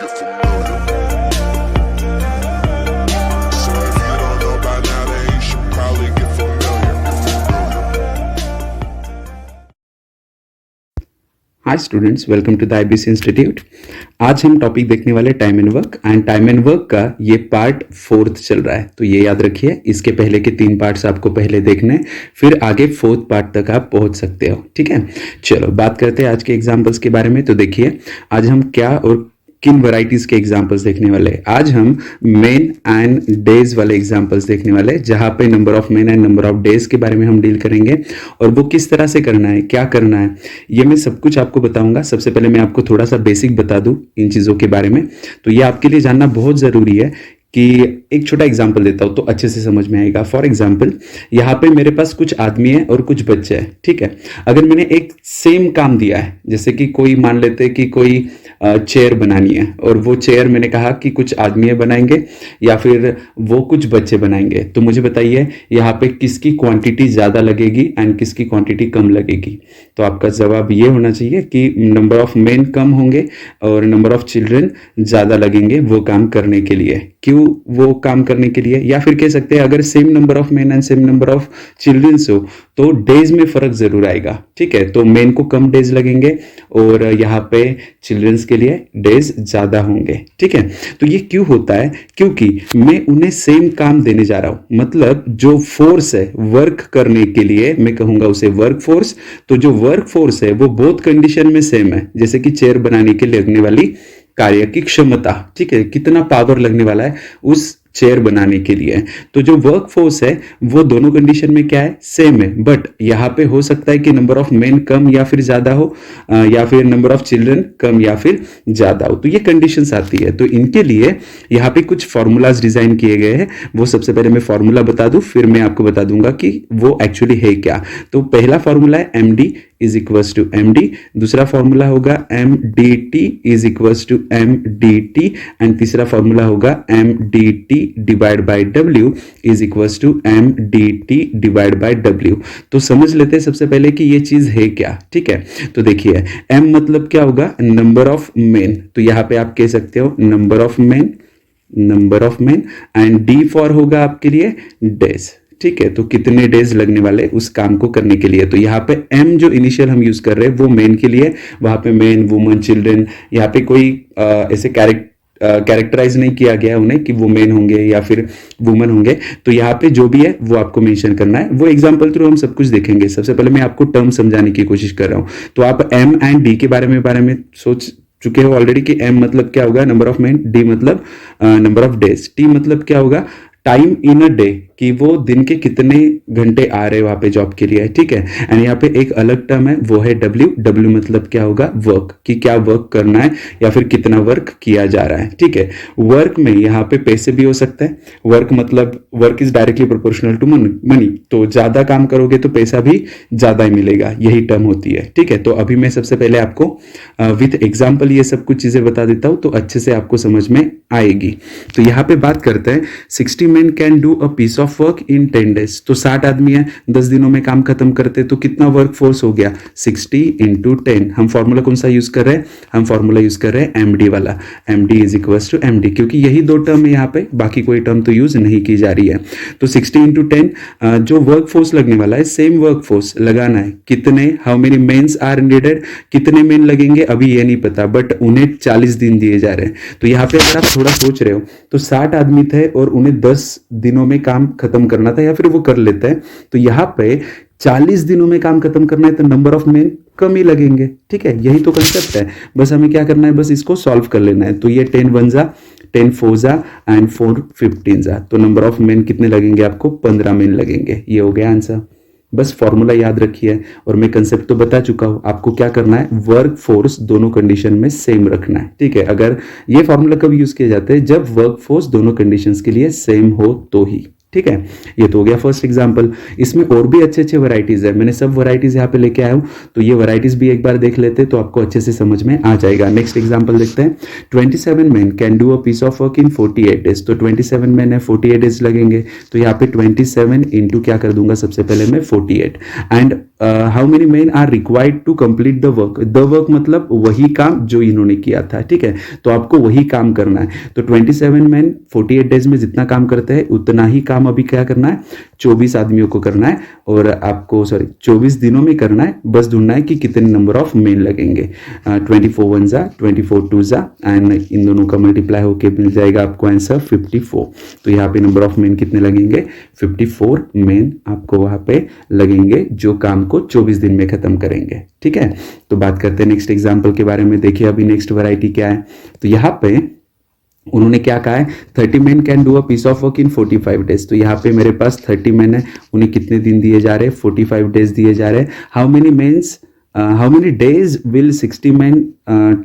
get familiar. So if you don't know by now, then you should probably get familiar. Hi students, welcome to the IBC institute. आज हम topic देखने वाले time and work, and time and work का ये part 4th चल रहा है। तो ये याद रखिए, इसके पहले के 3 पार्ट्स आपको पहले देखने, फिर आगे 4th पार्ट तक आप पहुंच सकते हो। ठीक है, चलो बात करते हैं आज के एग्जाम्पल्स के बारे में। तो देखिए आज हम क्या और किन वैरायटीज के एग्जाम्पल्स देखने वाले हैं। आज हम मेन एंड डेज वाले एग्जाम्पल्स देखने वाले हैं, जहां पे number of men and number of days के बारे में हम डील करेंगे और वो किस तरह से करना है, क्या करना है, ये मैं सब कुछ आपको बताऊंगा। सबसे पहले मैं आपको थोड़ा सा बेसिक बता दूं इन चीज़ों के बारे में। तो ये आपके लिए जानना बहुत ज़रूरी है कि एक छोटा एग्जाम्पल देता हूँ तो अच्छे से समझ में आएगा। फॉर एग्जाम्पल, यहाँ पे मेरे पास कुछ आदमी है और कुछ बच्चे हैं। ठीक है, अगर मैंने एक सेम काम दिया है, जैसे कि कोई मान लेते हैं कि कोई चेयर बनानी है, और वो चेयर मैंने कहा कि कुछ आदमी बनाएंगे या फिर वो कुछ बच्चे बनाएंगे, तो मुझे बताइए यहाँ पे किसकी क्वांटिटी ज़्यादा लगेगी एंड किसकी क्वांटिटी कम लगेगी। तो आपका जवाब ये होना चाहिए कि नंबर ऑफ मेन कम होंगे और नंबर ऑफ चिल्ड्रन ज़्यादा लगेंगे वो काम करने के लिए। क्यों वो काम करने के लिए, या फिर कह सकते हैं अगर same number of men and same number of childrens हो तो डेज में फर्क जरूर आएगा। ठीक है, तो मेन को कम डेज लगेंगे और यहाँ पे चिल्ड्रंस के लिए डेज ज्यादा होंगे। ठीक है, तो ये क्यों होता है? क्योंकि मैं उन्हें सेम काम देने जा रहा हूं, मतलब जो फोर्स है वर्क करने के लिए, मैं कहूंगा उसे वर्क फोर्स। तो जो वर्क फोर्स है वो बोथ कंडीशन में सेम है, जैसे कि चेयर बनाने के लिए लगने वाली कार्य की क्षमता, ठीक है, कितना पावर लगने वाला है उस चेयर बनाने के लिए। तो जो वर्क फोर्स है वो दोनों कंडीशन में क्या है, सेम है, बट यहाँ पे हो सकता है कि नंबर ऑफ मेन कम या फिर ज्यादा हो, या फिर नंबर ऑफ चिल्ड्रन कम या फिर ज्यादा हो। तो ये कंडीशंस आती है। तो इनके लिए यहाँ पे कुछ फॉर्मूलाज डिजाइन किए गए हैं। वो सबसे पहले मैं फॉर्मूला बता दूं, फिर मैं आपको बता दूंगा कि वो एक्चुअली है क्या। तो पहला फॉर्मूला है md is equals to md, दूसरा फॉर्मूला होगा mdt is equals to mdt, and तीसरा फॉर्मूला होगा mdt divide by w is equals to mdt divide by w। तो समझ लेते हैं सबसे पहले कि ये चीज है क्या। ठीक है, तो देखिए m मतलब क्या होगा, नंबर ऑफ मेन। तो यहां पे आप कह सकते हो number of main, number of men, and d for होगा आपके लिए डेज। ठीक है, तो कितने डेज लगने वाले उस काम को करने के लिए। तो यहाँ पे m जो इनिशियल हम यूज कर रहे हैं वो मेन के लिए, वहां पे मेन, वुमन, चिल्ड्रन, यहाँ पे कोई ऐसे कैरेक्टराइज नहीं किया गया उन्हें कि वो मेन होंगे या फिर वुमन होंगे। तो यहाँ पे जो भी है वो आपको मेंशन करना है। वो एग्जांपल थ्रू हम सब कुछ देखेंगे। सबसे पहले मैं आपको टर्म समझाने की कोशिश कर रहा हूँ। तो आप m एंड d के बारे में सोच चुके हो ऑलरेडी कि m मतलब क्या होगा, नंबर ऑफ मेन, d मतलब नंबर ऑफ डेज, t मतलब क्या होगा, टाइम इन अ डे, कि वो दिन के कितने घंटे आ रहे हैं वहां पे जॉब के लिए। ठीक है, एंड यहाँ पे एक अलग टर्म है वो है w मतलब क्या होगा, वर्क, कि क्या वर्क करना है या फिर कितना वर्क किया जा रहा है। ठीक है, वर्क में यहाँ पे पैसे भी हो सकते हैं। वर्क मतलब work is directly proportional to money, तो ज्यादा काम करोगे तो पैसा भी ज्यादा ही मिलेगा, यही टर्म होती है। ठीक है, तो अभी मैं सबसे पहले आपको विथ एग्जाम्पल ये सब कुछ चीजें बता देता हूं तो अच्छे से आपको समझ में आएगी। तो यहाँ पे बात करते हैं 60 men can do a piece of work in 10 days। तो 60 आदमी है, 10 दिनों में काम खत्म करते, तो कितना वर्क फोर्स हो गया, 60 इंटू 10। हम फॉर्मूला कौन सा यूज कर रहे हैं, हम फॉर्मूला यूज कर रहे हैं md वाला, md is equals to md, क्योंकि यही दो टर्म है यहाँ पे, बाकी कोई टर्म तो यूज नहीं की जा रही है। तो 60 इंटू 10 जो वर्क फोर्स लगने वाला है, सेम वर्क फोर्स लगाना है, कितने, how many mens are needed, कितने मेन लगेंगे अभी ये नहीं पता, बट उन्हें 40 दिन दिए जा रहे हैं। तो यहाँ पे अगर आप थोड़ा सोच रहे हो तो 60 आदमी थे और उन्हें 10 दिनों में काम खत्म करना था, या फिर वो कर लेते हैं। तो यहाँ पे 40 दिनों में काम खत्म करना है तो नंबर ऑफ मेन कम ही लगेंगे। ठीक है, यही तो कंसेप्ट है, बस हमें क्या करना है, बस इसको सॉल्व कर लेना है। तो ये 10 1 जा, 10 4 जा एंड 4 15 जा, तो नंबर ऑफ मेन कितने लगेंगे आपको, 15 मेन लगेंगे। ये हो गया आंसर। बस फॉर्मूला याद रखिए, और मैं कंसेप्ट तो बता चुका हूं। आपको क्या करना है, वर्क फोर्स दोनों कंडीशन में सेम रखना है। ठीक है, अगर ये फॉर्मूला कब यूज किया जाता है, जब वर्क फोर्स दोनों कंडीशंस के लिए सेम हो तो ही। ठीक है, ये तो हो गया फर्स्ट एग्जांपल। इसमें और भी अच्छे अच्छे वैरायटीज है, मैंने सब वैरायटीज यहाँ पे लेके आया हूँ, तो ये वैरायटीज भी एक बार देख लेते तो आपको अच्छे से समझ में आ जाएगा। नेक्स्ट एग्जांपल देखते हैं। 27 men can do a piece of work in 48 days। तो 27 men है, 48 days लगेंगे, तो यहाँ पे 27 इंटू क्या कर दूंगा, सबसे पहले मैं 48, and how many man are required to complete the work. The work मतलब वही काम जो इन्होंने किया था, ठीक है, तो आपको वही काम करना है। तो 27 मैन 48 डेज में जितना काम करते हैं उतना ही काम अभी क्या करना है, 24 आदमियों को करना है, और आपको 24 दिनों में करना है। बस ढूंढना है कि कितने नंबर ऑफ मैन लगेंगे। 24 1 जा, 24 2 जा, एंड इन दोनों का मल्टीप्लाई होकर मिल जाएगा आपको आंसर 54। तो यहाँ पे नंबर ऑफ मैन कितने लगेंगे, 54 मैन आपको वहां पे लगेंगे जो काम को 24 दिन में खत्म करेंगे, ठीक है। तो बात करते हैं नेक्स्ट एग्जांपल के बारे में। देखिए अभी नेक्स्ट वैरायटी क्या है। तो यहाँ पे उन्होंने क्या कहा है, 30 man can do a piece of work in 45 days. तो यहाँ पे मेरे पास 30 मैन है, उन्हें कितने दिन दिए जा रहे हैं, 45 डेज दिए जा रहे हैं। How many mans, how many days will 60 man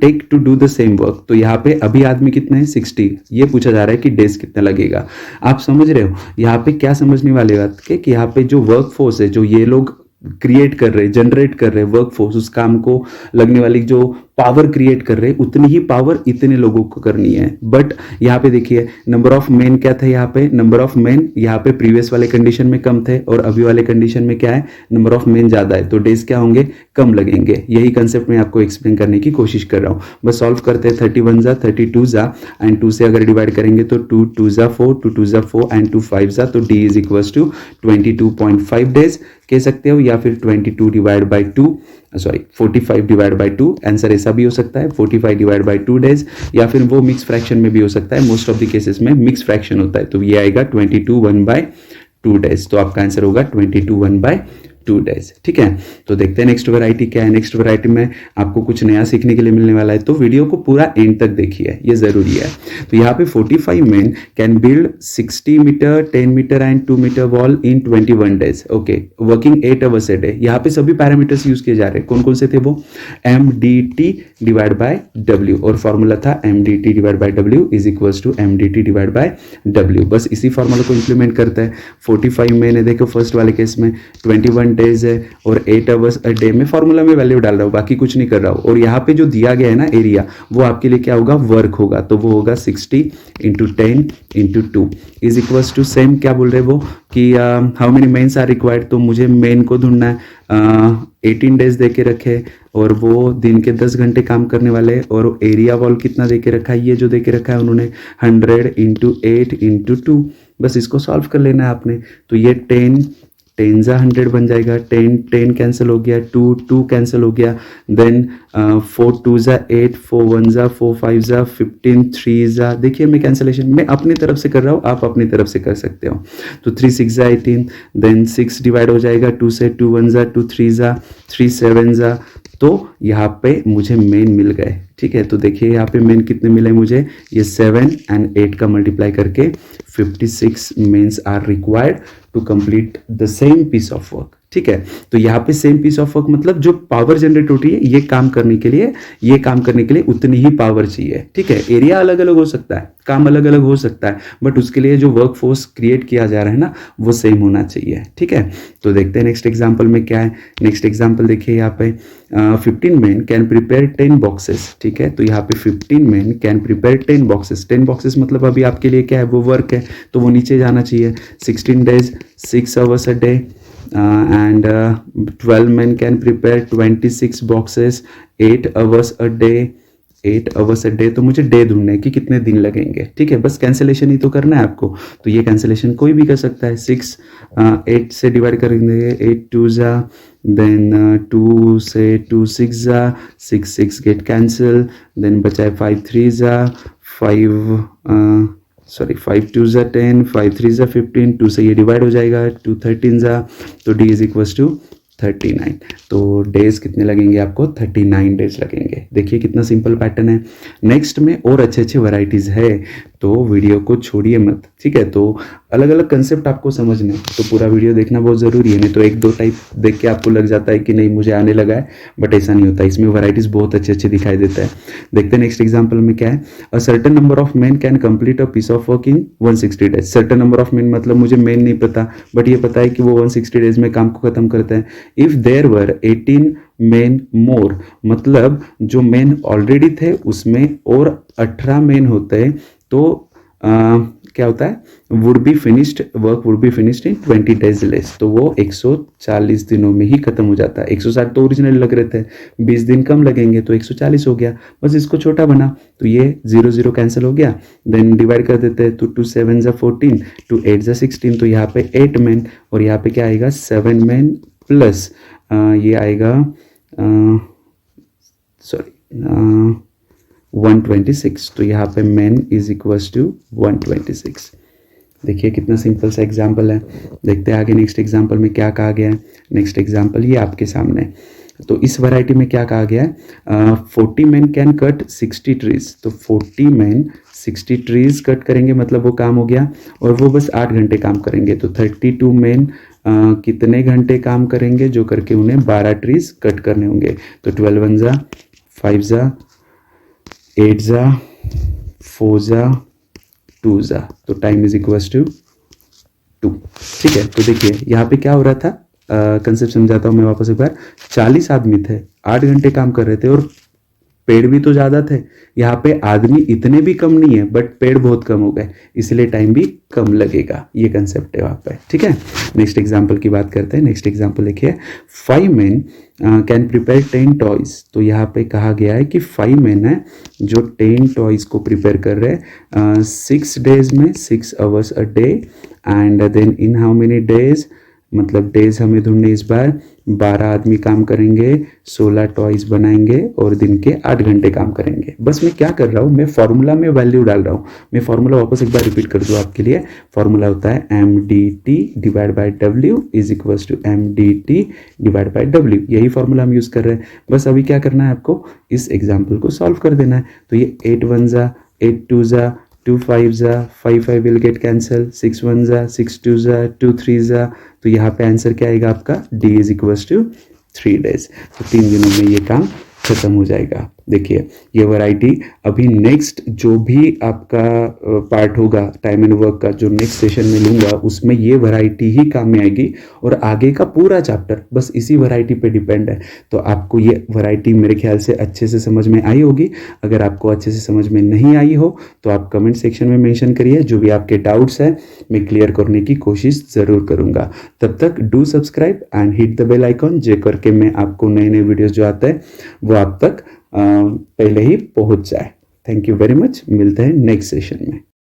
take to do the same work. तो यहाँ पे अभी आदमी कितने हैं, 60। ये पूछा जा रहा है कि डेज कितना लगेगा। आप समझ रहे हो यहाँ पे क्या समझने वाले बात के कि यहाँ पे जो वर्क फोर्स है, जो ये लोग क्रिएट कर रहे, जनरेट कर रहे वर्क फोर्स, उस काम को लगने वाली जो पावर क्रिएट कर रहे, उतनी ही पावर इतने लोगों को करनी है। बट यहाँ पे देखिए नंबर ऑफ मैन क्या था, यहाँ पे नंबर ऑफ मैन यहाँ पे प्रीवियस वाले कंडीशन में कम थे और अभी वाले कंडीशन में क्या है, नंबर ऑफ मैन ज्यादा है, तो डेज क्या होंगे, कम लगेंगे। यही कंसेप्ट मैं आपको एक्सप्लेन करने की कोशिश कर रहा हूँ। बस सॉल्व करते हैं। 31 जा, 32 जा, एंड 2 से अगर डिवाइड करेंगे तो 2 2 जा 4, 2 2 जा 4, एंड 2 5 जा, तो D is equals to 22.5 days कह सकते हो, या फिर 22 divide by 2, 45 divide by 2। Answer ऐसा भी हो सकता है 45 डिवाइड बाई 2 डेज, या फिर वो मिक्स फ्रैक्शन में भी हो सकता है। मोस्ट ऑफ द केसेस में मिक्स फ्रैक्शन होता है, तो ये आएगा 22 1/2 डेज। तो आपका आंसर होगा 22 1/2 डेज, ठीक है। तो देखते हैं नेक्स्ट वैरायटी क्या है। नेक्स्ट वैरायटी में आपको कुछ नया सीखने के लिए मिलने वाला है, तो वीडियो को पूरा एंड तक देखिए, ये जरूरी है। तो यहाँ पे 45 man can build 60 metre 10 metre and 2 metre wall in 21 days, okay, working 8 hours a day. यहाँ पे सभी पैरामीटर्स यूज किए जा रहे हैं। कौन कौन से थे वो, MDT डिवाइड बाय W, और फॉर्मूला था MDT divide by W is equals to MDT divide by W। बस इसी फॉर्मूला को इंप्लीमेंट करता है। 45 मैन है, देखो फर्स्ट वाले केस में 21 डेज है और 8 आवर्स अ डे में फॉर्मूला में वैल्यू डाल रहा हूँ, बाकी कुछ नहीं कर रहा हूँ। और यहाँ पे जो दिया गया है ना एरिया, वो आपके लिए क्या होगा, वर्क होगा, तो वो होगा 60 into 10 into 2 is equals to same क्या बोल रहे वो कि how many mens are required. तो मुझे मेन को ढूंढना है। 18 डेज दे के रखे और वो दिन के 10 घंटे काम करने वाले, और एरिया वॉल कितना दे के रखा है, ये जो दे के रखा है उन्होंने 100 इंटू 8 इंटू 2। बस इसको सॉल्व कर लेना है आपने। तो ये 10 जा 100 बन जाएगा, 10 कैंसिल हो गया, 2 कैंसिल हो गया, देन 4 2 जा 8, 4 1 जा 4, 5 जा 15, 3 जा, देखिए मैं कैंसिलेशन मैं अपनी तरफ से कर रहा हूँ, आप अपनी तरफ से कर सकते हो। तो 3 6 जा 18, देन 6 डिवाइड हो जाएगा 2 से, 2 1 जा 2, 3 जा 3, 7 जा, तो यहाँ पे मुझे मेन मिल गए, ठीक है। तो देखिए यहाँ पे मेन कितने मिले मुझे, ये 7 एंड 8 का मल्टीप्लाई करके 56 mens are required to complete the same piece of work, ठीक है। तो यहाँ पे सेम पीस ऑफ वर्क मतलब जो पावर जनरेट होती है ये काम करने के लिए उतनी ही पावर चाहिए, ठीक है। एरिया अलग अलग हो सकता है, काम अलग अलग हो सकता है, बट उसके लिए जो वर्क फोर्स क्रिएट किया जा रहा है ना, वो सेम होना चाहिए, ठीक है। तो देखते हैं नेक्स्ट एग्जाम्पल में क्या है। नेक्स्ट एग्जाम्पल देखिए यहाँ पे 15 मैन कैन प्रिपेयर 10 बॉक्सेस, ठीक है। तो यहाँ पे 15 man can prepare 10 boxes. 10 boxes मतलब अभी आपके लिए क्या है, वो वर्क है, तो वो नीचे जाना चाहिए। 16 days 6 hours a day, and 12 men can prepare 26 boxes 8 hours a day, 8 hours a day। तो मुझे डे ढूंढना है कि कितने दिन लगेंगे, ठीक है। बस कैंसिलेशन ही तो करना है आपको, तो ये कैंसिलेशन कोई भी कर सकता है। 6 8 से डिवाइड करेंगे, 8 2 जा, देन 2 से 2 6 जा, 6 गेट कैंसिल, देन बचा है 5 3 जा 5 2 जा 10, 5 3 जा 15, 2 से ये डिवाइड हो जाएगा, 2 13 जा, तो डी इज इक्वल्स टू 39। तो डेज कितने लगेंगे आपको, 39 डेज लगेंगे। देखिए कितना सिंपल पैटर्न है। नेक्स्ट में और अच्छे वैरायटीज है, तो वीडियो को छोड़िए मत, ठीक है। तो अलग अलग कंसेप्ट आपको समझने, तो पूरा वीडियो देखना बहुत जरूरी है, नहीं तो 1-2 टाइप देख के आपको लग जाता है कि नहीं मुझे आने लगा है, बट ऐसा नहीं होता। इसमें वैरायटीज बहुत अच्छे दिखाई देता है। देखते हैं नेक्स्ट एग्जाम्पल में क्या है। A certain number of man can complete a piece of work in 160 days. Certain number of man मतलब मुझे मैन नहीं पता, बट ये पता है कि वो 160 डेज में काम को खत्म करते हैं। इफ देयर वर 18 मेन मोर, मतलब जो मेन ऑलरेडी थे उसमें और 18 मेन होते हैं, तो क्या होता है, would be finished, work would be finished in 20 days less, तो वो 140 दिनों में ही खत्म हो जाता है। 160 तो ओरिजिनल लग रहे थे, 20 दिन कम लगेंगे तो 140 हो गया, बस इसको छोटा बना तो ये 0 0 कैंसिल हो गया। देन डिवाइड कर देते हैं तो 2 7 14, 2 8 16, तो यहाँ पे 8 मैन और यहाँ पे क्या आएगा 7 मैन प्लस ये आएगा 126, तो यहाँ पे मैन इज इक्वल्स टू 126। देखिए कितना सिंपल सा एग्जाम्पल है। देखते हैं आगे नेक्स्ट एग्जाम्पल में क्या कहा गया है। नेक्स्ट एग्जाम्पल ये आपके सामने है। तो इस वैरायटी में क्या कहा गया है, 40 मैन कैन कट 60 ट्रीज, तो 40 मैन 60 ट्रीज कट करेंगे, मतलब वो काम हो गया और वो बस 8 घंटे काम करेंगे। तो 32 मैन कितने घंटे काम करेंगे, जो करके उन्हें 12 ट्रीज कट करने होंगे। तो 12 1 जा 5 जा 8 जा 4 जा 2 जा, तो टाइम इज इक्वल्स टू 2। ठीक है, तो देखिए यहाँ पे क्या हो रहा था, कंसेप्ट समझाता हूँ मैं वापस एक बार। 40 आदमी थे, 8 घंटे काम कर रहे थे और पेड़ भी तो ज़्यादा थे। यहाँ पे आदमी इतने भी कम नहीं है बट पेड़ बहुत कम हो गए, इसलिए टाइम भी कम लगेगा। ये कंसेप्ट है वहाँ पे। ठीक है, नेक्स्ट एग्जाम्पल की बात करते हैं। नेक्स्ट एग्जाम्पल लिखिए, 5 मैन कैन प्रिपेयर 10 टॉयज। तो यहाँ पे कहा गया है कि 5 मैन है जो 10 टॉयज को प्रिपेयर कर रहे हैं 6 days में, 6 hours a day, and then in how many days, मतलब डेज हमें ढूंढने इस बार। 12 आदमी काम करेंगे, 16 टॉयज बनाएंगे और दिन के 8 घंटे काम करेंगे। बस मैं क्या कर रहा हूँ, मैं फॉर्मूला में वैल्यू डाल रहा हूँ। मैं फॉर्मूला वापस एक बार रिपीट कर दूँ आपके लिए। फॉर्मूला होता है MDT divide by W is equals to MDT divide by W। यही फॉर्मूला हम यूज़ कर रहे हैं। बस अभी क्या करना है आपको, इस एग्जाम्पल को सॉल्व कर देना है। तो ये 8 1 जा 8 2 जा 2 5 जा 5 5 विल गेट कैंसल, 6 1 जा 6 2 जा 2 3 जा, तो यहाँ पे आंसर क्या आएगा आपका, D is equals to 3 days। तो 3 दिनों में ये काम खत्म हो जाएगा। देखिए ये वैरायटी अभी नेक्स्ट जो भी आपका पार्ट होगा टाइम एंड वर्क का, जो नेक्स्ट सेशन में लूँगा, उसमें ये वैरायटी ही काम में आएगी और आगे का पूरा चैप्टर बस इसी वैरायटी पे डिपेंड है। तो आपको ये वैरायटी मेरे ख्याल से अच्छे से समझ में आई होगी। अगर आपको अच्छे से समझ में नहीं आई हो तो आप कमेंट सेक्शन में मेंशन करिए, जो भी आपके डाउट्स हैं मैं क्लियर करने की कोशिश ज़रूर करूँगा। तब तक do subscribe and hit the bell icon, जे करके मैं आपको नए नए वीडियोज़ जो आते हैं वो आप तक पहले ही पहुंच जाए। थैंक यू वेरी मच, मिलते हैं नेक्स्ट सेशन में।